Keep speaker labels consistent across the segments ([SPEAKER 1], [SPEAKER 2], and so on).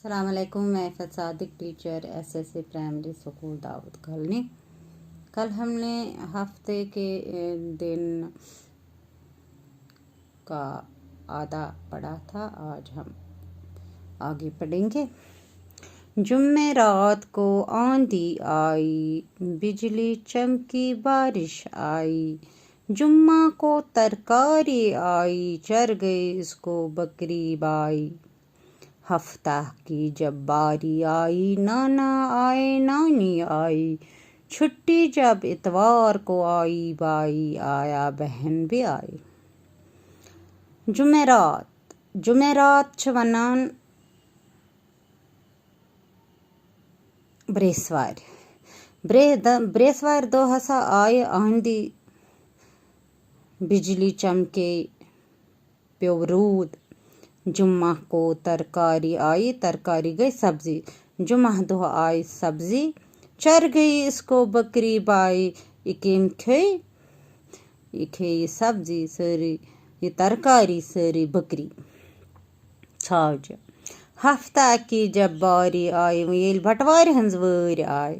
[SPEAKER 1] السلام علیکم، میں عفت صادق، ٹیچر SSC پرائمری اسکول دعوت کالونی۔ کل ہم نے ہفتے کے دن کا آدھا پڑھا تھا، آج ہم آگے پڑھیں گے۔ جمعرات کو آندھی آئی، بجلی چمکی، بارش آئی، جمعہ کو ترکاری آئی، چر گئی اس کو بکری بائی۔ ہفتہ کی جب باری آئی، نانا آئے نانی آئی، چھٹی جب اتوار کو آئی، بھائی آیا بہن بھی آئی۔ جمعرات چھ ونان بریسوار دو ہسا آئے آندھی، بجلی چمکے، پیو رود۔ جمعہ کو ترکاری آئی، ترکاری گئی سبزی، جمعہ دہ آئی سبزی، چر گئی اس کو بکری بائی۔ یہ کم کھئی، یہ کھئی سبزی ساری، یہ ترکاری ساری بکری ژھاوجہ۔ ہفتہ کی جب باری آئی، ییل بٹوارِ ہنز وٲرۍ آئی،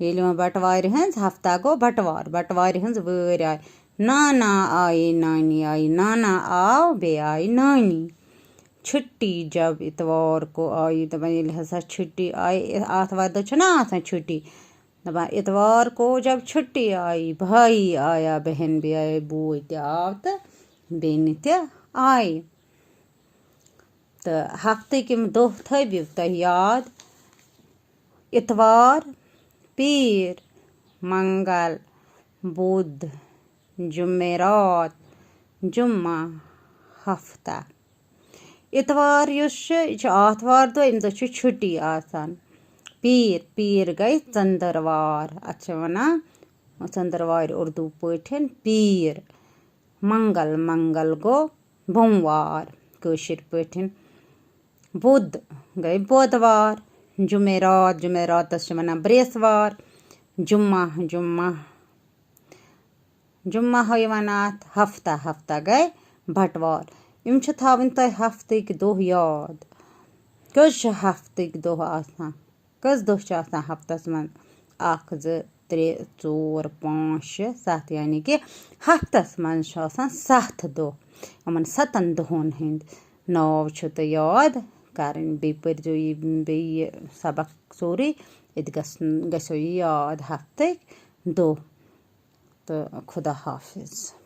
[SPEAKER 1] ییل وۄنۍ بٹوارِ ہنز، ہفتہ گو بٹوارِ ہنز وٲرۍ آئی۔ نانا آئے نانی آئی، نانا آو بیٚیہِ آئی نانی۔ چھٹی جب اتوار کو آئی، دپان ییٚلہِ ہسا چھٹی آئی، آتھوارِ دۄہ چھنا آسان چھٹی، دپان اتوار کو جب چھٹی آئی، بھائی آیا بہن بھی آئی، بوے تہِ آو تہٕ بیٚنہِ تہِ آیہِ۔ تہٕ ہفتٕکۍ یِم دۄہ تھٲوِو تُہۍ یاد: اتوار، پیٖر، منگل، بدھ، جمعرات، جمعہ، ہفتہ۔ اتوار یُس چھُ، یہِ چھُ آتھوار دۄہ، اَمہِ دۄہ چھُ چھُٹی آسان۔ پیٖر گٔے ژٔنٛدٕروار، اَتھ چھِ وَنان ژٔنٛدٕروارِ اُردو پٲٹھۍ پیٖر۔ منگل گوٚو بوموار کٲشِر پٲٹھۍ۔ بدھ گٔے بودوار۔ جمعراتس چھِ وَنان برٛیسوار۔ جمعہ ہٕے وَنان اَتھ ہفتہ گٔے بٹوار۔ یِم چھِ تھاوٕنۍ تۄہہِ ہفتٕکۍ دۄہ یاد۔ کٔژ چھِ ہفتٕکۍ دۄہ آسان؟ کٔژ دۄہ چھِ آسان ہفتس منٛز؟ 1 2 3 4 5 6 7، یعنی کہِ ہفتس منٛز چھُ آسان 7 دۄہ۔ یِمن 7 دۄہن ہٕنٛدۍ ناو چھِ تۄہہِ یاد کَرٕنۍ، بیٚیہِ پٔرۍزیو یہِ بیٚیہِ یہِ سبق سورُے، اَتہِ گژھیو یہِ یاد ہفتٕکۍ دۄہ۔ تہٕ خدا حافظ۔